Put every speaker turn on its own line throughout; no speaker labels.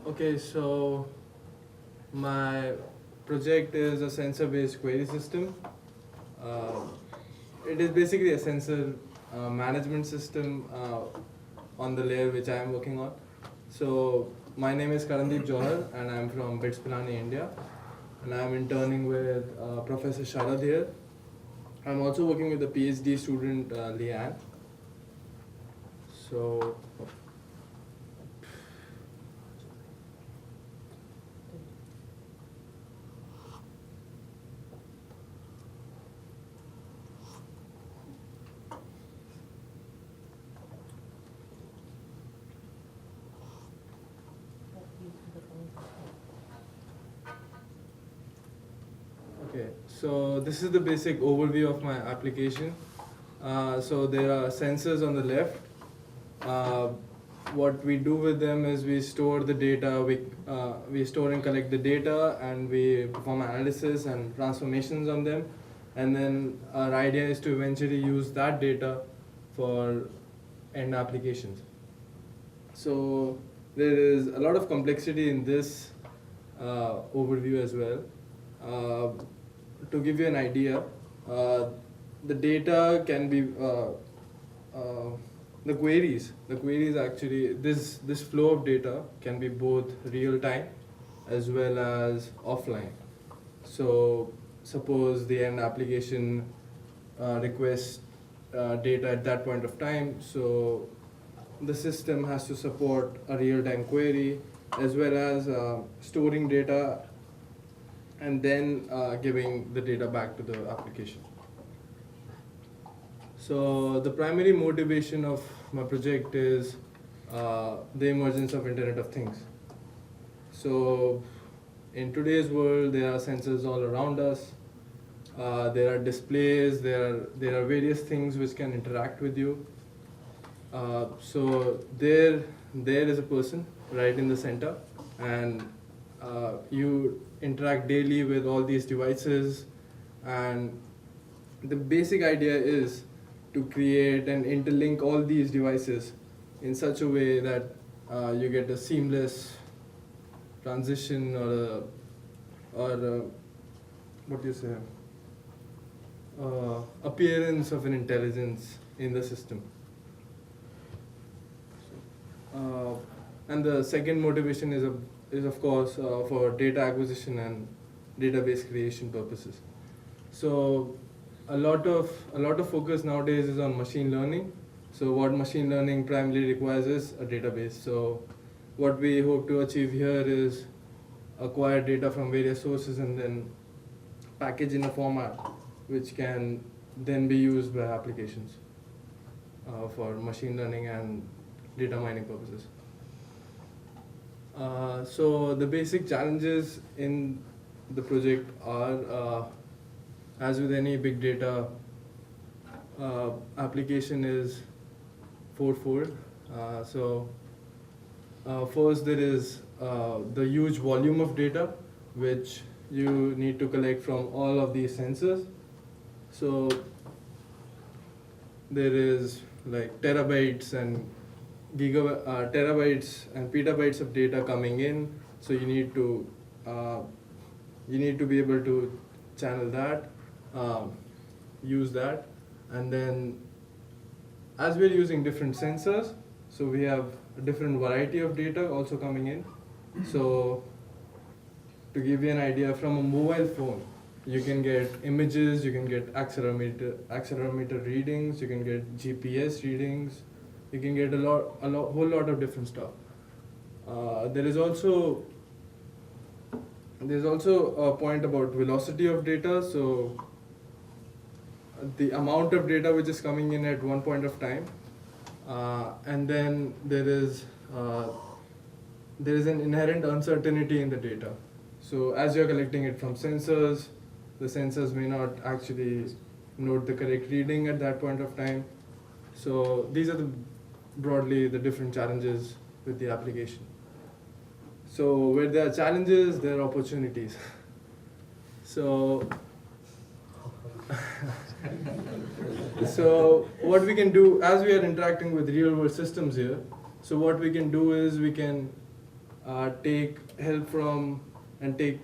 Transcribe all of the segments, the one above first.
Okay, so my project is a sensor-based query system. Uh, it is basically a sensor management system on the layer which I am working on. So my name is Karandeep Johar and I am from BITS Pilani, India. And I am interning with Professor Sharad here. I'm also working with a PhD student, Leanne. So okay, so this is the basic overview of my application. So there are sensors on the left. Uh, what we do with them is we store the data, we store and collect the data, and we perform analysis and transformations on them. And then our idea is to eventually use that data for end applications. So there is a lot of complexity in this overview as well. To give you an idea, the data can be the queries actually this flow of data can be both real time as well as offline. So suppose the end application requests data at that point of time, so the system has to support a real-time query as well as storing data and then giving the data back to the application. So the primary motivation of my project is the emergence of Internet of Things. So in today's world, there are sensors all around us. There are displays. There are various things which can interact with you. So there is a person right in the center, and you interact daily with all these devices, and the basic idea is to create and interlink all these devices in such a way that you get a seamless transition or what do you say appearance of an intelligence in the system. Uh, and the second motivation is of course for data acquisition and database creation purposes. So a lot of focus nowadays is on machine learning. So what machine learning primarily requires is a database. So what we hope to achieve here is acquire data from various sources and then package in a format which can then be used by applications for machine learning and data mining purposes. So the basic challenges in the project are, as with any big data application, is fourfold. First there is the huge volume of data which you need to collect from all of these sensors. So there is like terabytes and terabytes and petabytes of data coming in. So you need to be able to channel that, use that, and then as we're using different sensors, so we have a different variety of data also coming in. So to give you an idea, from a mobile phone, you can get images, you can get accelerometer readings, you can get GPS readings, you can get whole lot of different stuff. There's also a point about velocity of data. So the amount of data which is coming in at one point of time, and then there is an inherent uncertainty in the data. So as you're collecting it from sensors, the sensors may not actually note the correct reading at that point of time. So these are broadly the different challenges with the application. So where there are challenges, there are opportunities. So so what we can do as we are interacting with real world systems here, so what we can do is we can take help from and take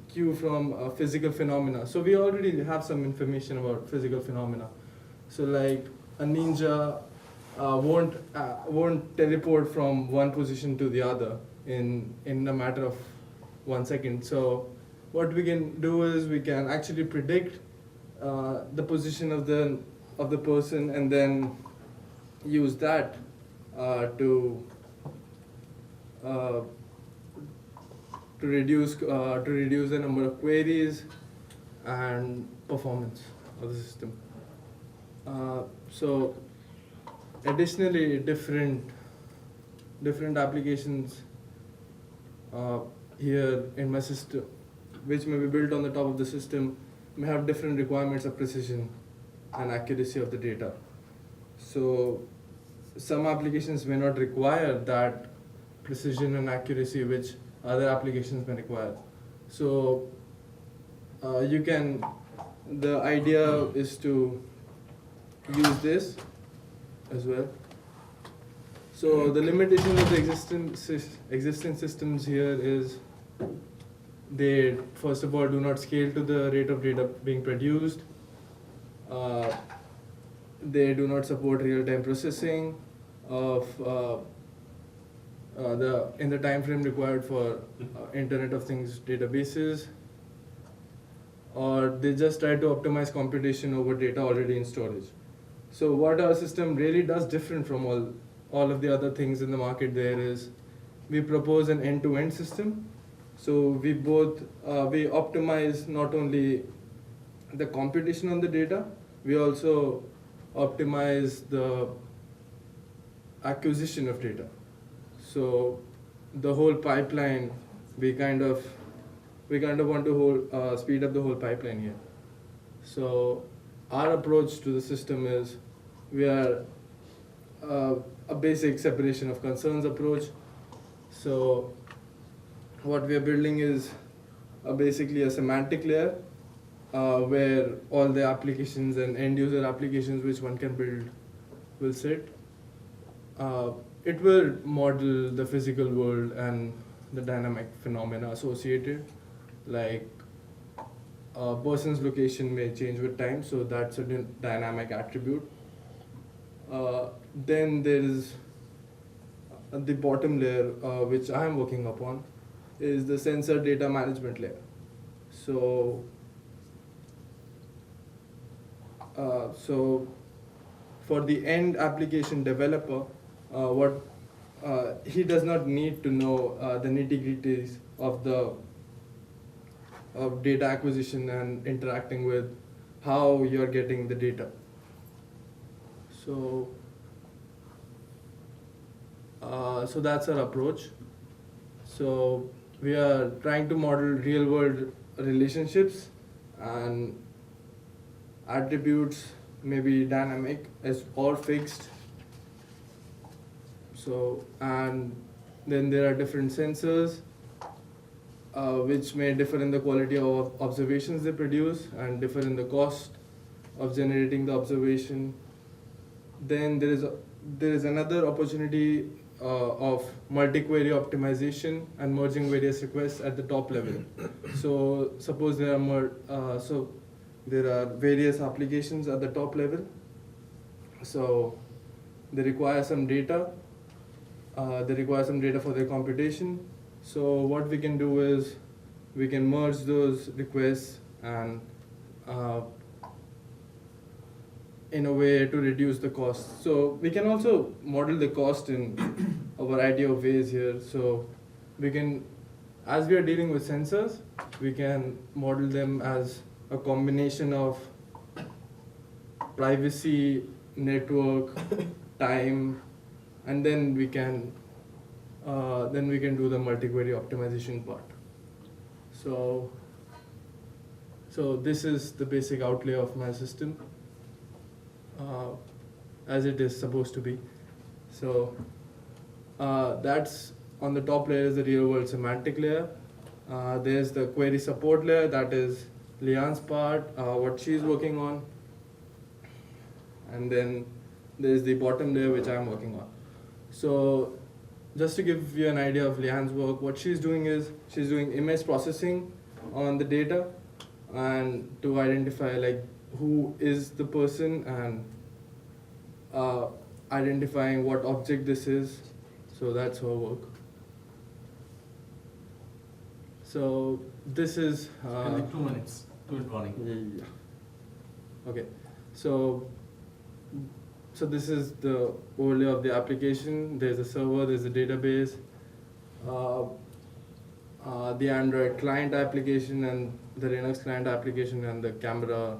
cue from physical phenomena. So we already have some information about physical phenomena. So like a ninja won't teleport from one position to the other in a matter of 1 second. So what we can do is we can actually predict the position of the person and then use that uh, to reduce the number of queries and performance of the system. So additionally, different applications here in my system, which may be built on the top of the system, may have different requirements of precision and accuracy of the data. So some applications may not require that precision and accuracy which other applications may require. So the idea is to use this as well. So the limitation of the existing systems here is they first of all do not scale to the rate of data being produced. They do not support real-time processing of in the time frame required for Internet of Things databases, or they just try to optimize computation over data already in storage. So what our system really does different from all of the other things in the market there is we propose an end-to-end system. So we optimize not only the computation on the data, we also optimize the acquisition of data. So the whole pipeline, we kind of want to speed up the whole pipeline here. So our approach to the system is we are a basic separation of concerns approach. So what we are building is basically a semantic layer where all the applications and end user applications which one can build will sit. It will model the physical world and the dynamic phenomena associated, like a person's location may change with time, so that's a dynamic attribute. Then there is the bottom layer, which I am working upon, is the sensor data management layer. So for the end application developer, he does not need to know the nitty-gritties of data acquisition and interacting with how you're getting the data. So that's our approach. So we are trying to model real-world relationships, and attributes may be dynamic or fixed. So, and then there are different sensors which may differ in the quality of observations they produce and differ in the cost of generating the observation. Then there is another opportunity of multi-query optimization and merging various requests at the top level. So suppose there are various applications at the top level. So they require some data. They require some data for their computation. So what we can do is we can merge those requests and in a way to reduce the cost. So we can also model the cost in a variety of ways here. So we can, as we are dealing with sensors, we can model them as a combination of privacy, network, time, and then we can do the multi-query optimization part. So this is the basic outlay of my system, as it is supposed to be. So that's on the top layer is the real world semantic layer. There's the query support layer, that is Lian's part, what she's working on. And then there's the bottom layer which I'm working on. So just to give you an idea of Lian's work, what she's doing is she's doing image processing on the data and to identify like who is the person and identifying what object this is. So that's her work. So this is
In like 2 minutes, 2 minutes warning.
yeah. Okay, so this is the overlay of the application. There's a server, there's a database, the Android client application and the Linux client application and the camera,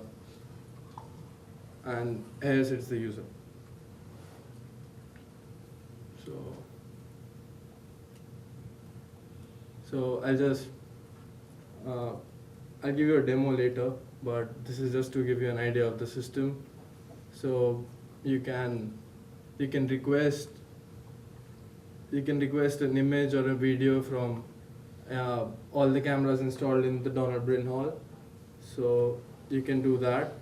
and here sits the user. So I'll just I'll give you a demo later, but this is just to give you an idea of the system. So you can request an image or a video from all the cameras installed in the Donald Brin Hall. So you can do that,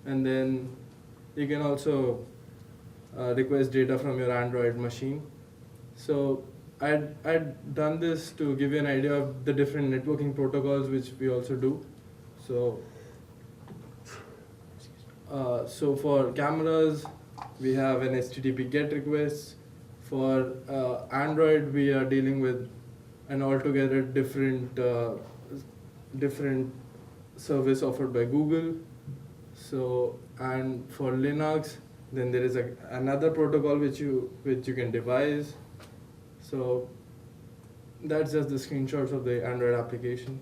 and then you can also request data from your Android machine. So I'd done this to give you an idea of the different networking protocols which we also do. So so for cameras, we have an HTTP GET request. For Android, we are dealing with an altogether different service offered by Google. So, and for Linux, then there is another protocol which you can devise. So that's just the screenshots of the Android application,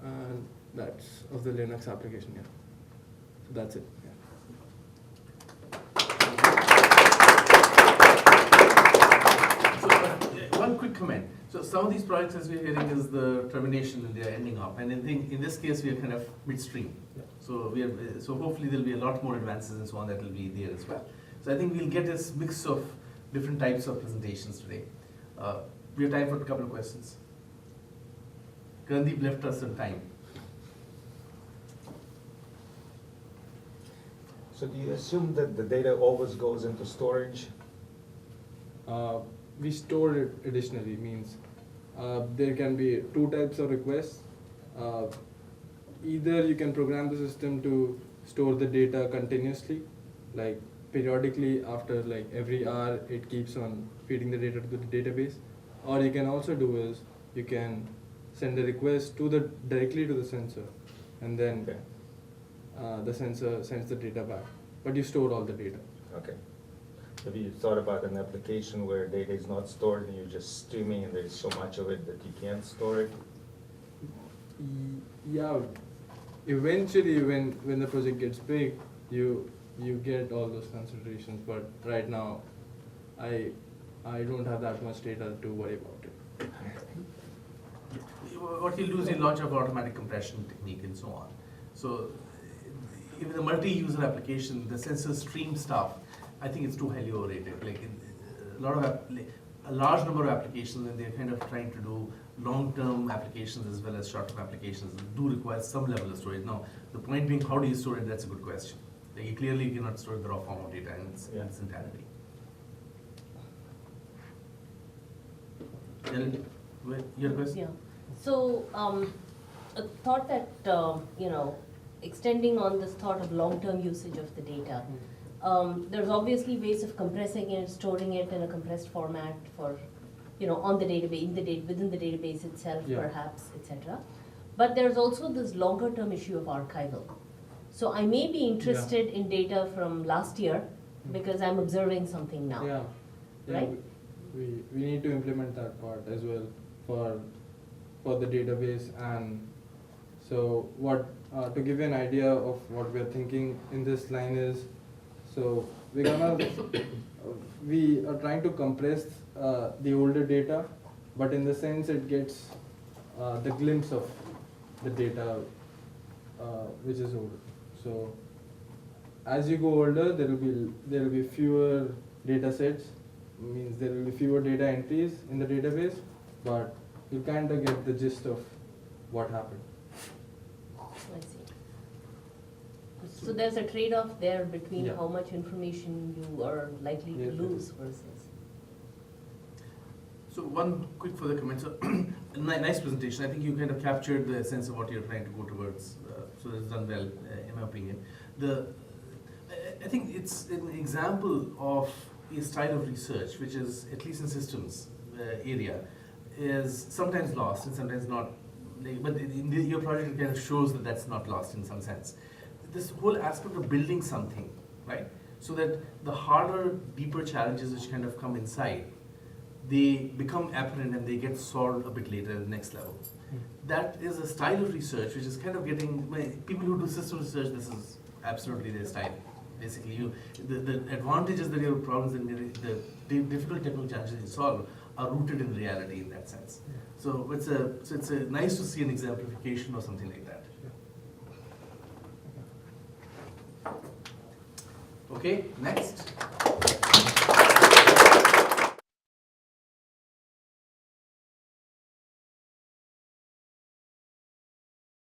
and that's of the Linux application. Yeah. So that's it.
So one quick comment. So some of these projects, as we're hearing, is the termination and they are ending up, and I think in this case we are kind of midstream.
Yeah.
So hopefully there'll be a lot more advances and so on that will be there as well. So I think we'll get this mix of different types of presentations today. We have time for a couple of questions. Karandeep left us some time.
So do you assume that the data always goes into storage?
We store it additionally, means there can be two types of requests. Either you can program the system to store the data continuously, like periodically after like every hour it keeps on feeding the data to the database, or you can also do is you can send a request directly to the sensor, and then the sensor sends the data back, but you store all the data.
Okay. Have you thought about an application where data is not stored and you're just streaming and there's so much of it that you can't store it?
Yeah, eventually when the project gets big, you get all those considerations, but right now I don't have that much data to worry about it.
What you'll do is you'll launch an automatic compression technique and so on. So if the multi-user application, the sensor stream stuff, I think it's too highly overrated. Like a large number of applications, and they're kind of trying to do long-term applications as well as short-term applications, do require some level of storage. Now, the point being, how do you store it? That's a good question. Like you clearly cannot store the raw form of data in its entirety. Your question?
Yeah. So a thought that extending on this thought of long-term usage of the data. There's obviously ways of compressing it, storing it in a compressed format for, on the database, within the database itself, perhaps, etc. But there's also this longer-term issue of archival. So I may be interested in data from last year because I'm observing something now.
Yeah.
Right?
We need to implement that part as well for the database. And so what to give you an idea of what we're thinking in this line is, so we are trying to compress the older data, but in the sense it gets the glimpse of the data which is older. So as you go older, there will be fewer data sets, means there will be fewer data entries in the database, but you kind of get the gist of what happened.
I see. So there's a trade-off there between
Yeah.
how much information you are likely to
Yes,
lose versus.
So one quick further comment. So nice presentation. I think you kind of captured the sense of what you're trying to go towards. So it's done well, in my opinion. I think it's an example of a style of research which is, at least in systems area, is sometimes lost and sometimes not. But your project kind of shows that that's not lost in some sense. This whole aspect of building something, right? So that the harder, deeper challenges which kind of come inside, they become apparent and they get solved a bit later at the next level. That is a style of research which is kind of getting, people who do system research, this is absolutely their style. Basically, the advantages that your problems and the difficult technical challenges you solve are rooted in reality in that sense. So it's a nice to see an exemplification or something like that. Okay, next.